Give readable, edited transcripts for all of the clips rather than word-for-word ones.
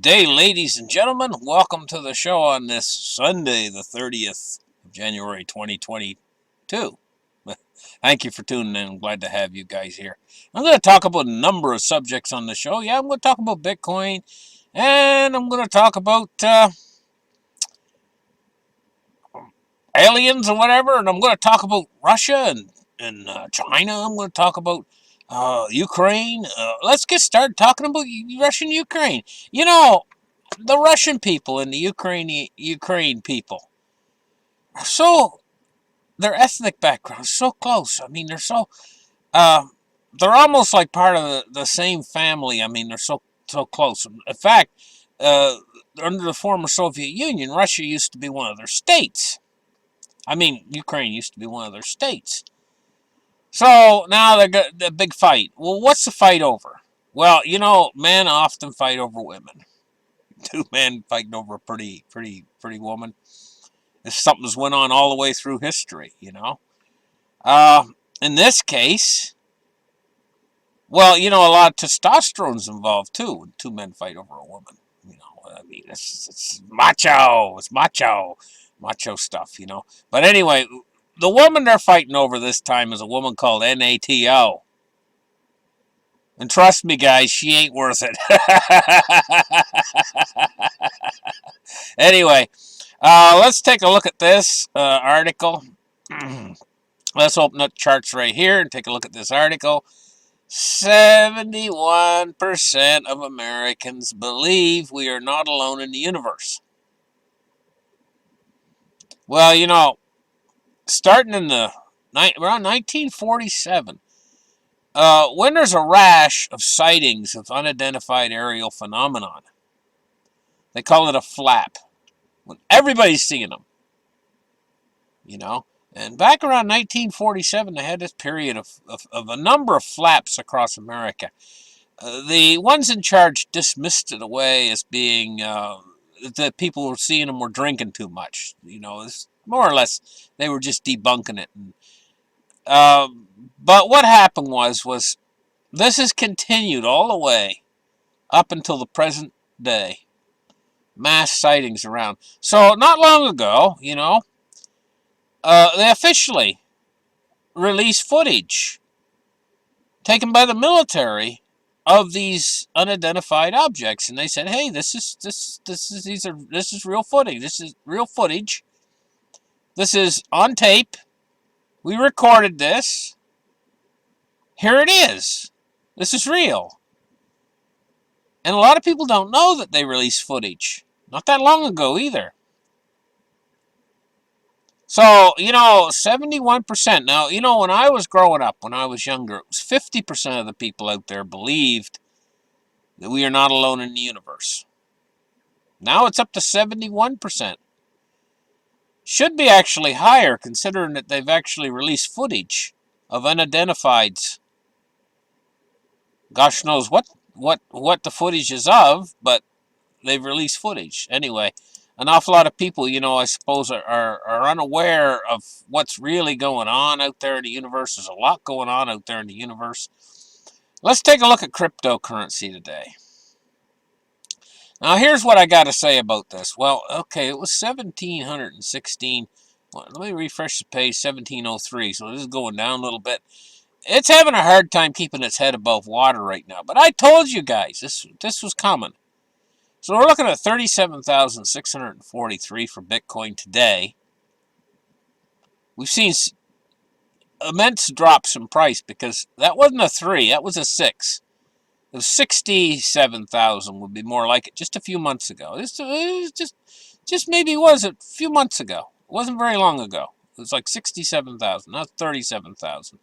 day, ladies and gentlemen. Welcome to the show on this Sunday, the 30th of January, 2022. Thank you for tuning in. I'm glad to have you guys here. I'm going to talk about a number of subjects on the show. Yeah, I'm going to talk about Bitcoin, and I'm going to talk about aliens or whatever, and I'm going to talk about Russia and China. I'm going to talk about Ukraine. Let's get started talking about Russia and Ukraine. You know, the Russian people and the Ukraine people are so, their ethnic background is so close. I mean, uh, they're almost like part of the same family. I mean, they're so close. In fact, uh, under the former Soviet Union, Russia used to be one of their states. I mean, Ukraine used to be one of their states. So now they got the big fight. Well, what's the fight over? Well, you know, men often fight over women. Two men fighting over a pretty woman. Something's went on all the way through history, you know. In this case, well, you know, a lot of testosterone's involved too when two men fight over a woman. You know, I mean, it's macho. It's macho stuff, you know. But anyway, the woman they're fighting over this time is a woman called NATO. And trust me, guys, she ain't worth it. Anyway, let's take a look at this article. Let's open up charts right here and take a look at this article. 71% of Americans believe we are not alone in the universe. Well, you know, starting in around 1947, when there's a rash of sightings of unidentified aerial phenomenon, they call it a flap. When everybody's seeing them, you know. And back around 1947, they had this period of a number of flaps across America. The ones in charge dismissed it away as being that people who were seeing them were drinking too much. You know, it's more or less they were just debunking it. And, but what happened was this has continued all the way up until the present day. Mass sightings around. So not long ago, you know, they officially released footage taken by the military of these unidentified objects, and they said, "Hey, this is real footage. This is real footage. This is on tape. We recorded this. Here it is. This is real." And a lot of people don't know that they released footage. Not that long ago either. So, you know, 71%. Now, you know, when I was growing up, when I was younger, it was 50% of the people out there believed that we are not alone in the universe. Now it's up to 71%. Should be actually higher, considering that they've actually released footage of unidentifieds. Gosh knows what the footage is of, but they've released footage. Anyway, an awful lot of people, you know, I suppose are unaware of what's really going on out there in the universe. There's a lot going on out there in the universe. Let's take a look at cryptocurrency today. Now, here's what I got to say about this. Well, okay, it was 1716. Well, let me refresh the page, 1703. So this is going down a little bit. It's having a hard time keeping its head above water right now. But I told you guys, this was coming. So we're looking at 37,643 for Bitcoin today. We've seen immense drops in price because that wasn't a 3, that was a 6. It was 67,000 would be more like it just a few months ago. It was just maybe was a few months ago. It wasn't very long ago. It was like 67,000, not 37,000.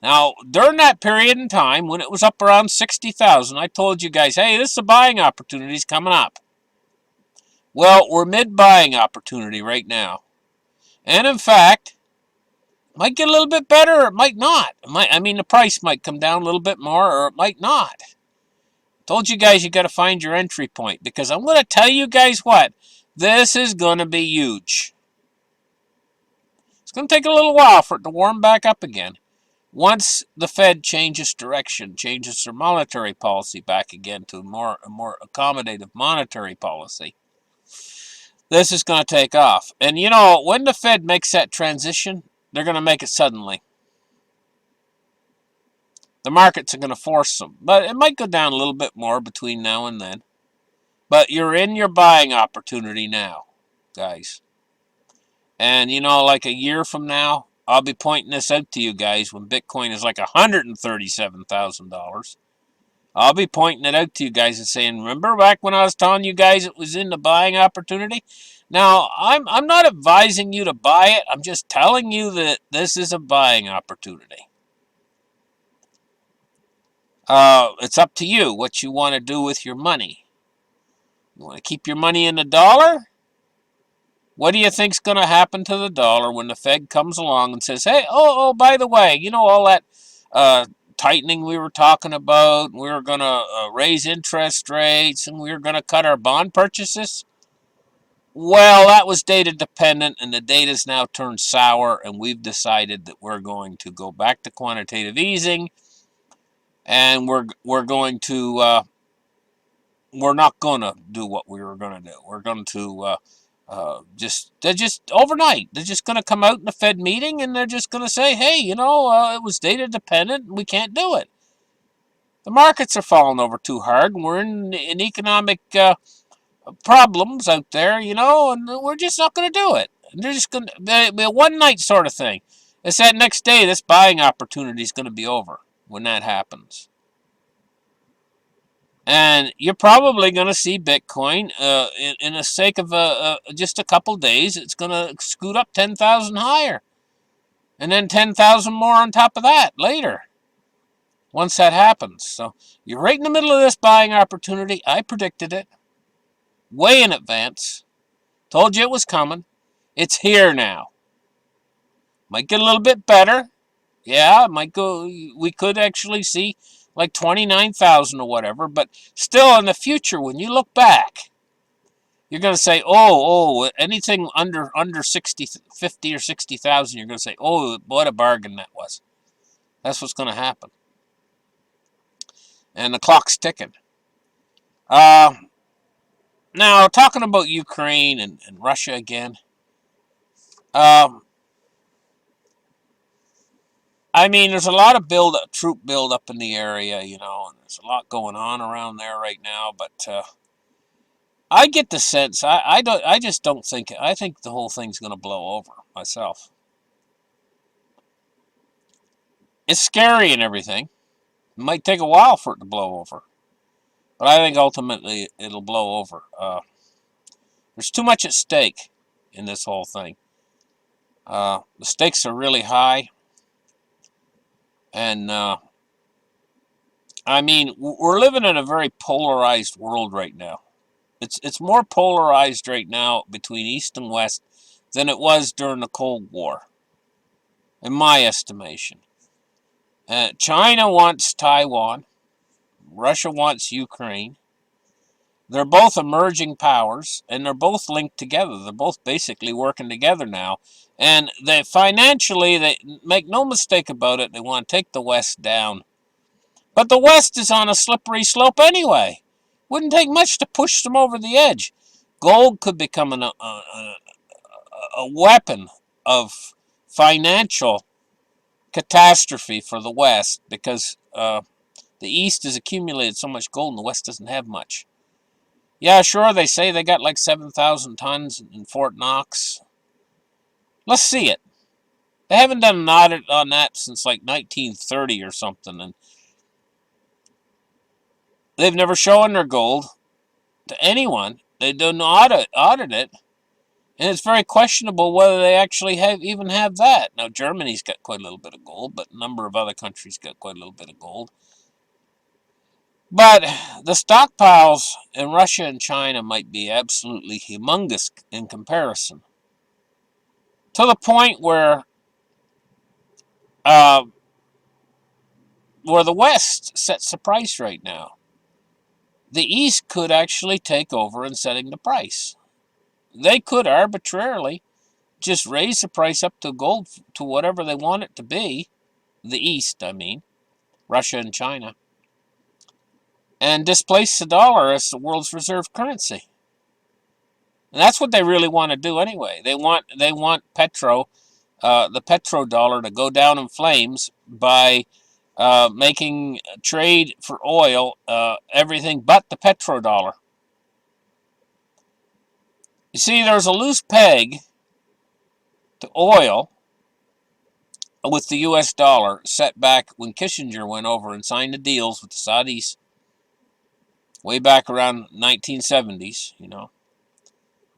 Now, during that period in time, when it was up around 60,000, I told you guys, hey, this is a buying opportunity coming up. Well, we're mid-buying opportunity right now. And in fact, it might get a little bit better or it might not. The price might come down a little bit more or it might not. Told you guys you got to find your entry point because I'm going to tell you guys what. This is going to be huge. It's going to take a little while for it to warm back up again. Once the Fed changes direction, changes their monetary policy back again to a more accommodative monetary policy, this is going to take off. And you know, when the Fed makes that transition, they're going to make it suddenly. The markets are going to force them. But it might go down a little bit more between now and then. But you're in your buying opportunity now, guys. And you know, like a year from now, I'll be pointing this out to you guys when Bitcoin is like $137,000. I'll be pointing it out to you guys and saying, remember back when I was telling you guys it was in the buying opportunity? Now, I'm not advising you to buy it. I'm just telling you that this is a buying opportunity. It's up to you what you want to do with your money. You want to keep your money in the dollar? What do you think's going to happen to the dollar when the Fed comes along and says, hey, by the way, you know all that tightening we were talking about, we were going to raise interest rates, and we were going to cut our bond purchases? Well, that was data dependent, and the data's now turned sour, and we've decided that we're going to go back to quantitative easing, and we're going to we're not going to do what we were going to do. We're going to they're just overnight. They're just going to come out in the Fed meeting and they're just going to say, hey, you know, it was data dependent and we can't do it. The markets are falling over too hard and we're in economic problems out there, you know, and we're just not going to do it. And they're just going to be a one night sort of thing. It's that next day this buying opportunity is going to be over when that happens. And you're probably going to see Bitcoin, in the sake of just a couple days, it's going to scoot up 10,000 higher. And then 10,000 more on top of that later, once that happens. So you're right in the middle of this buying opportunity. I predicted it way in advance. Told you it was coming. It's here now. Might get a little bit better. Yeah, it might go. We could actually see like 29,000 or whatever, but still in the future, when you look back, you're going to say, anything under 60, 50 or 60,000, you're going to say, oh, what a bargain that was. That's what's going to happen. And the clock's ticking. Now, talking about Ukraine and Russia again, I mean, there's a lot of troop build up in the area, you know, and there's a lot going on around there right now. But I get the sense I just don't think I think the whole thing's going to blow over myself. It's scary and everything. It might take a while for it to blow over, but I think ultimately it'll blow over. There's too much at stake in this whole thing. The stakes are really high. And, I mean, we're living in a very polarized world right now. It's more polarized right now between East and West than it was during the Cold War, in my estimation. China wants Taiwan. Russia wants Ukraine. They're both emerging powers, and they're both linked together. They're both basically working together now. And financially, they make no mistake about it, they want to take the West down. But the West is on a slippery slope anyway. Wouldn't take much to push them over the edge. Gold could become a weapon of financial catastrophe for the West because the East has accumulated so much gold and the West doesn't have much. Yeah, sure, they say they got like 7,000 tons in Fort Knox. Let's see it. They haven't done an audit on that since like 1930 or something, and they've never shown their gold to anyone. They don't audit it, and it's very questionable whether they actually even have that. Now, Germany's got quite a little bit of gold, but a number of other countries got quite a little bit of gold. But the stockpiles in Russia and China might be absolutely humongous in comparison. To the point where the West sets the price right now. The East could actually take over in setting the price. They could arbitrarily just raise the price up to gold to whatever they want it to be, the East, I mean, Russia and China, and displace the dollar as the world's reserve currency. And that's what they really want to do anyway. They want the petrodollar to go down in flames by making trade for oil everything but the petrodollar. You see, there's a loose peg to oil with the U.S. dollar set back when Kissinger went over and signed the deals with the Saudis way back around 1970s, you know.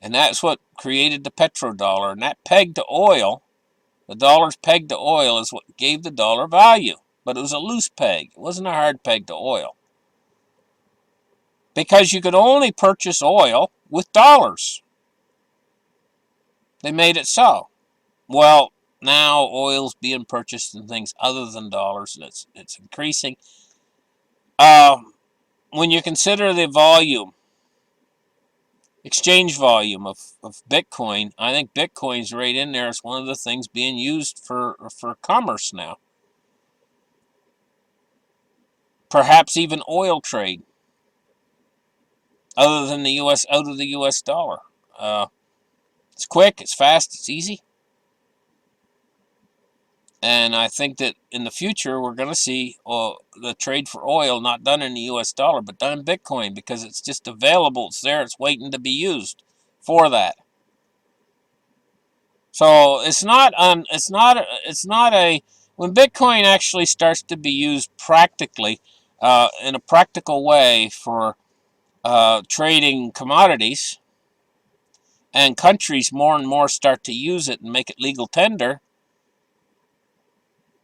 And that's what created the petrodollar. And that peg to oil, the dollar's peg to oil, is what gave the dollar value. But it was a loose peg. It wasn't a hard peg to oil. Because you could only purchase oil with dollars. They made it so. Well, now oil's being purchased in things other than dollars, and it's increasing. When you consider the volume, exchange volume of Bitcoin, I think Bitcoin's right in there as one of the things being used for commerce now. Perhaps even oil trade, other than the U.S. out of the U.S. dollar. It's quick, it's fast, it's easy. And I think that in the future, we're going to see the trade for oil not done in the U.S. dollar, but done in Bitcoin, because it's just available. It's there. It's waiting to be used for that. So it's not when Bitcoin actually starts to be used practically, in a practical way for trading commodities, and countries more and more start to use it and make it legal tender.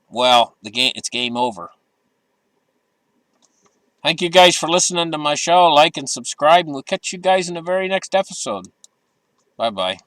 Well, it's game over. Thank you guys for listening to my show. Like and subscribe, and we'll catch you guys in the very next episode. Bye-bye.